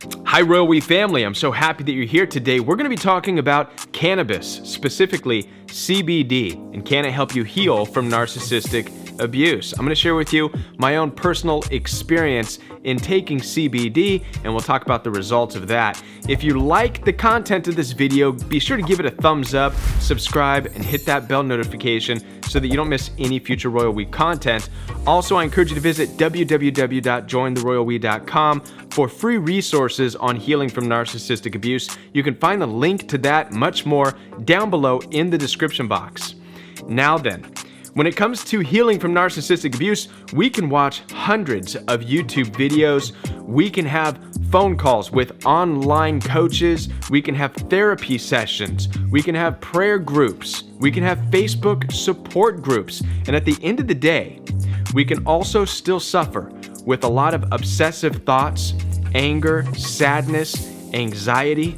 Hi Royal We family, I'm so happy that you're here today. We're going to be talking about cannabis, specifically CBD, and can it help you heal from narcissistic abuse. I'm going to share with you my own personal experience in taking CBD, and we'll talk about the results of that. If you like the content of this video, be sure to give it a thumbs up, subscribe, and hit that bell notification so that you don't miss any future Royal We content. Also, I encourage you to visit www.jointheroyalwe.com for free resources on healing from narcissistic abuse. You can find the link to that, much more, down below in the description box. Now then, when it comes to healing from narcissistic abuse, we can watch hundreds of YouTube videos. We can have phone calls with online coaches. We can have therapy sessions. We can have prayer groups. We can have Facebook support groups. And at the end of the day, we can also still suffer with a lot of obsessive thoughts, anger, sadness, anxiety.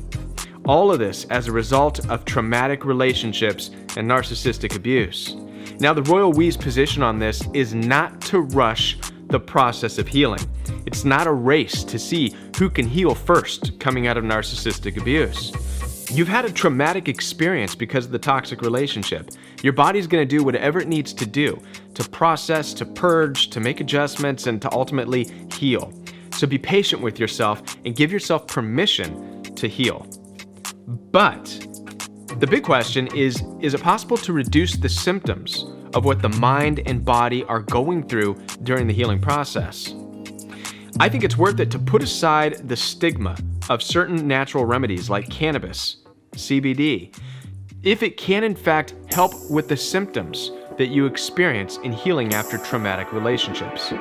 All of this as a result of traumatic relationships and narcissistic abuse. Now, the Royal We's position on this is not to rush the process of healing. It's not a race to see who can heal first coming out of narcissistic abuse. You've had a traumatic experience because of the toxic relationship. Your body's going to do whatever it needs to do to process, to purge, to make adjustments, and to ultimately heal. So be patient with yourself and give yourself permission to heal. But the big question is it possible to reduce the symptoms of what the mind and body are going through during the healing process? I think it's worth it to put aside the stigma of certain natural remedies like cannabis, CBD, if it can in fact help with the symptoms that you experience in healing after traumatic relationships.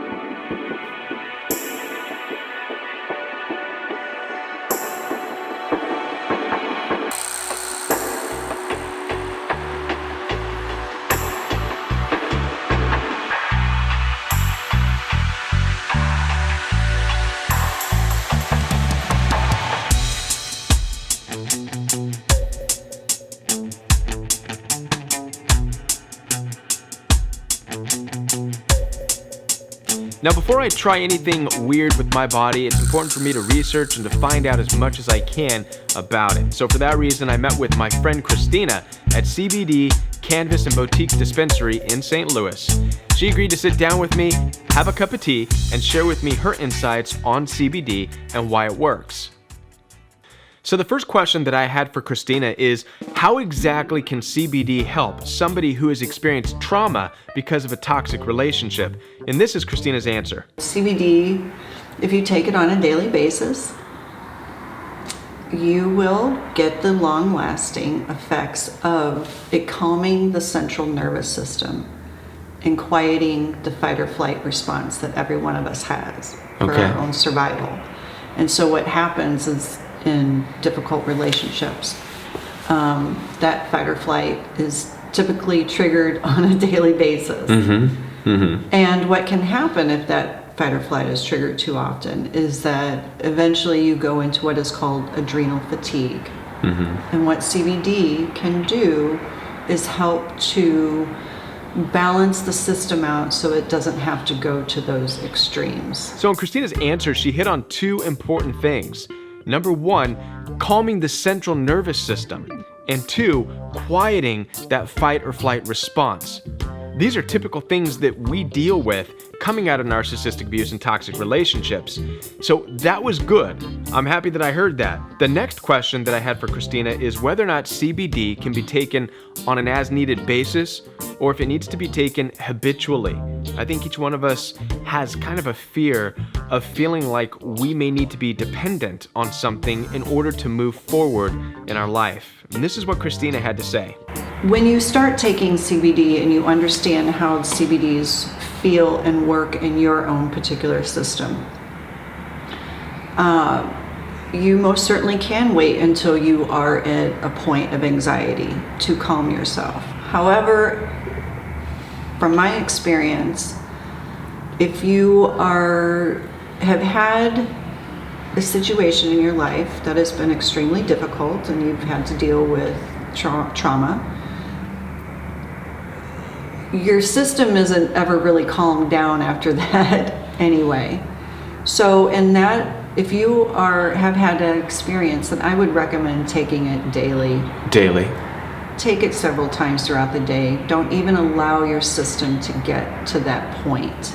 Now, before I try anything weird with my body, it's important for me to research and to find out as much as I can about it. So for that reason, I met with my friend Christina at CBD Canvas and Boutique Dispensary in St. Louis. She agreed to sit down with me, have a cup of tea, and share with me her insights on CBD and why it works. So the first question that I had for Christina is, how exactly can CBD help somebody who has experienced trauma because of a toxic relationship? And this is Christina's answer. CBD, if you take it on a daily basis, you will get the long-lasting effects of it calming the central nervous system and quieting the fight or flight response that every one of us has for our own survival. And so what happens is, in difficult relationships, that fight or flight is typically triggered on a daily basis. And what can happen if that fight or flight is triggered too often is that eventually you go into what is called adrenal fatigue. And what CBD can do is help to balance the system out so it doesn't have to go to those extremes. So in Christina's answer, she hit on two important things. Number one, calming the central nervous system, and two, quieting that fight or flight response. These are typical things that we deal with coming out of narcissistic abuse and toxic relationships. So that was good. I'm happy that I heard that. The next question that I had for Christina is whether or not CBD can be taken on an as-needed basis or if it needs to be taken habitually. I think each one of us has kind of a fear of feeling like we may need to be dependent on something in order to move forward in our life. And this is what Christina had to say. When you start taking CBD and you understand how CBDs feel and work in your own particular system, you most certainly can wait until you are at a point of anxiety to calm yourself. However, from my experience, if you have had a situation in your life that has been extremely difficult and you've had to deal with trauma, your system isn't ever really calmed down after that anyway. So in that if you have had an experience, then I would recommend taking it daily. Daily. Take it several times throughout the day. Don't even allow your system to get to that point.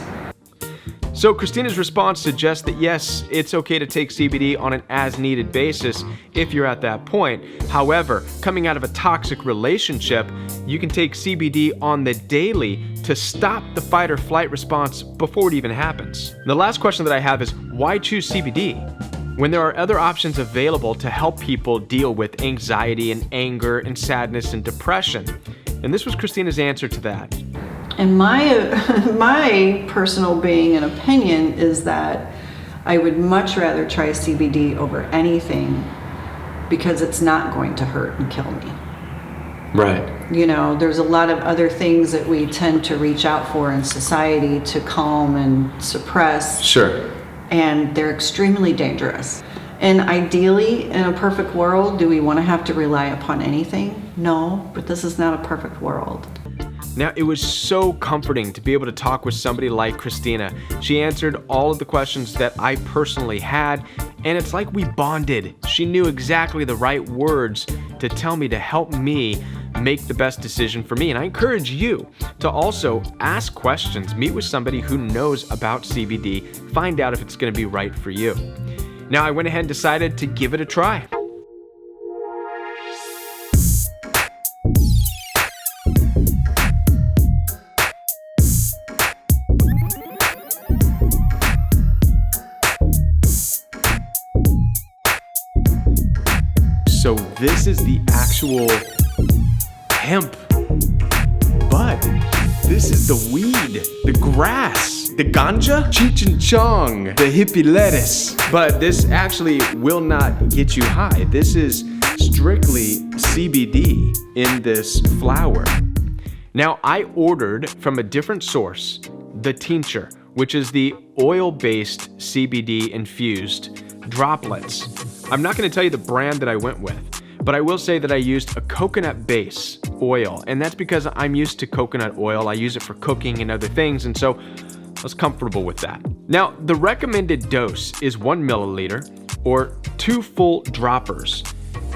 So Christina's response suggests that yes, it's okay to take CBD on an as-needed basis if you're at that point. However, coming out of a toxic relationship, you can take CBD on the daily to stop the fight or flight response before it even happens. The last question that I have is, why choose CBD when there are other options available to help people deal with anxiety and anger and sadness and depression? And this was Christina's answer to that. And my personal being and opinion is that I would much rather try CBD over anything because it's not going to hurt and kill me. Right. You know, there's a lot of other things that we tend to reach out for in society to calm and suppress. Sure. And they're extremely dangerous. And ideally, in a perfect world, do we want to have to rely upon anything? No, but this is not a perfect world. Now, it was so comforting to be able to talk with somebody like Christina. She answered all of the questions that I personally had, and it's like we bonded. She knew exactly the right words to tell me to help me make the best decision for me. And I encourage you to also ask questions, meet with somebody who knows about CBD, find out if it's going to be right for you. Now, I went ahead and decided to give it a try. So this is the actual hemp bud. This is the weed, the grass, the ganja, Cheech and Chong, the hippie lettuce. But this actually will not get you high. This is strictly CBD in this flower. Now, I ordered from a different source, the tincture, which is the oil-based CBD infused droplets. I'm not going to tell you the brand that I went with, but I will say that I used a coconut base oil, and that's because I'm used to coconut oil. I use it for cooking and other things, and so I was comfortable with that. Now, the recommended dose is 1 milliliter or 2 full droppers.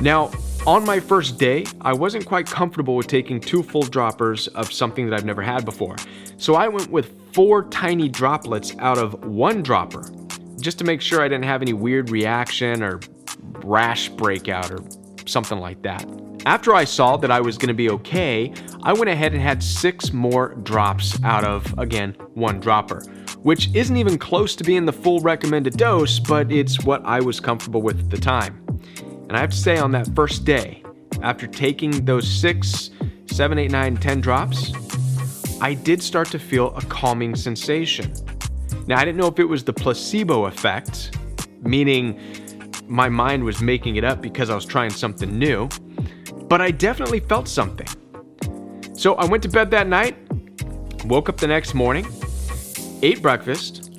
Now, on my first day, I wasn't quite comfortable with taking 2 full droppers of something that I've never had before. So I went with 4 tiny droplets out of 1 dropper, just to make sure I didn't have any weird reaction or rash breakout or something like that. After I saw that I was going to be okay, I went ahead and had 6 more drops out of, again, 1 dropper, which isn't even close to being the full recommended dose, but it's what I was comfortable with at the time. And I have to say, on that first day, after taking those 6, 7, 8, 9, 10 drops, I did start to feel a calming sensation. Now, I didn't know if it was the placebo effect, meaning my mind was making it up because I was trying something new, but I definitely felt something. So I went to bed that night, woke up the next morning, ate breakfast,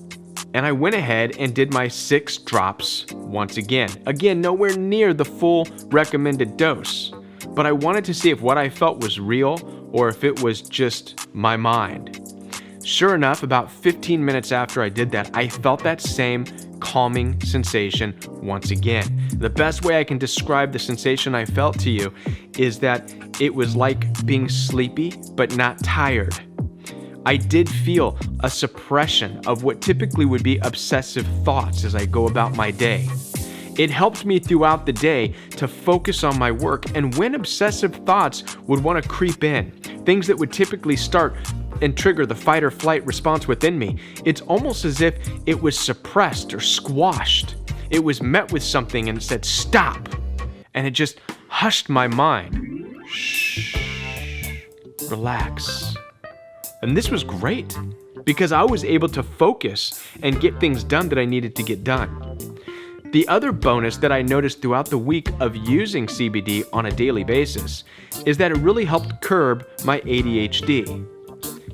and I went ahead and did my 6 drops once again. Again, nowhere near the full recommended dose, but I wanted to see if what I felt was real or if it was just my mind. Sure enough, about 15 minutes after I did that, I felt that same calming sensation once again. The best way I can describe the sensation I felt to you is that it was like being sleepy but not tired. I did feel a suppression of what typically would be obsessive thoughts as I go about my day. It helped me throughout the day to focus on my work, and when obsessive thoughts would want to creep in, things that would typically start and trigger the fight or flight response within me, it's almost as if it was suppressed or squashed. It was met with something and it said, stop. And it just hushed my mind. Shh, relax. And this was great because I was able to focus and get things done that I needed to get done. The other bonus that I noticed throughout the week of using CBD on a daily basis is that it really helped curb my ADHD.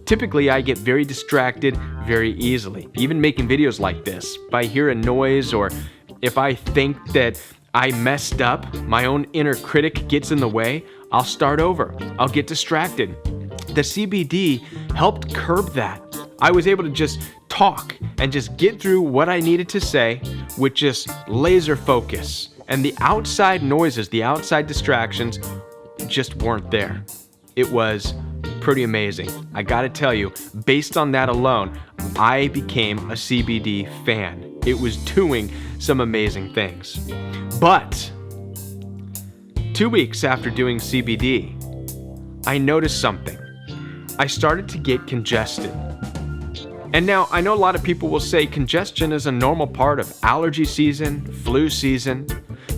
Typically, I get very distracted very easily, even making videos like this. If I hear a noise or if I think that I messed up, my own inner critic gets in the way, I'll start over. I'll get distracted. The CBD helped curb that. I was able to just talk and just get through what I needed to say with just laser focus. And the outside noises, the outside distractions just weren't there. It was pretty amazing. I gotta tell you, based on that alone, I became a CBD fan. It was doing some amazing things. But 2 weeks after doing CBD, I noticed something. I started to get congested. And now, I know a lot of people will say congestion is a normal part of allergy season, flu season,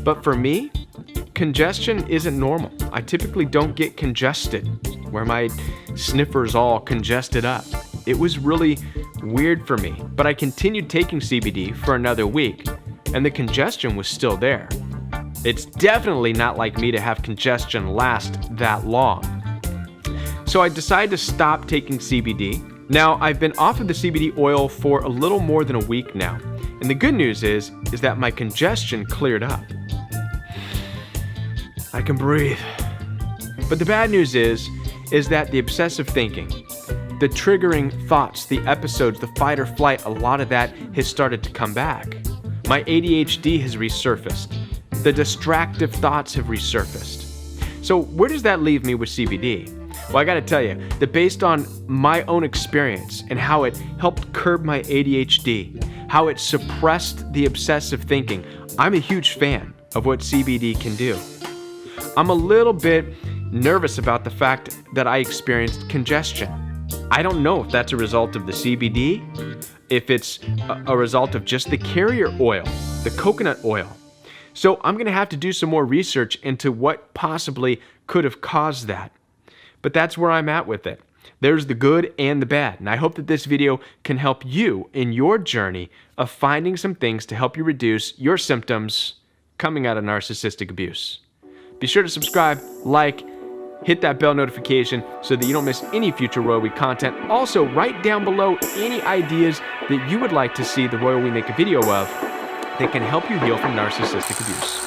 but for me, congestion isn't normal. I typically don't get congested, where my sniffer's all congested up. It was really weird for me, but I continued taking CBD for another week, and the congestion was still there. It's definitely not like me to have congestion last that long. So I decided to stop taking CBD. Now, I've been off of the CBD oil for a little more than a week now. And the good news is that my congestion cleared up. I can breathe. But the bad news is that the obsessive thinking, the triggering thoughts, the episodes, the fight or flight, a lot of that has started to come back. My ADHD has resurfaced. The distractive thoughts have resurfaced. So where does that leave me with CBD? Well, I gotta tell you that based on my own experience and how it helped curb my ADHD, how it suppressed the obsessive thinking, I'm a huge fan of what CBD can do. I'm a little bit nervous about the fact that I experienced congestion. I don't know if that's a result of the CBD, if it's a result of just the carrier oil, the coconut oil. So I'm gonna have to do some more research into what possibly could have caused that. But that's where I'm at with it. There's the good and the bad, and I hope that this video can help you in your journey of finding some things to help you reduce your symptoms coming out of narcissistic abuse. Be sure to subscribe, like, hit that bell notification so that you don't miss any future Royal Week content. Also, write down below any ideas that you would like to see the Royal We make a video of that can help you heal from narcissistic abuse.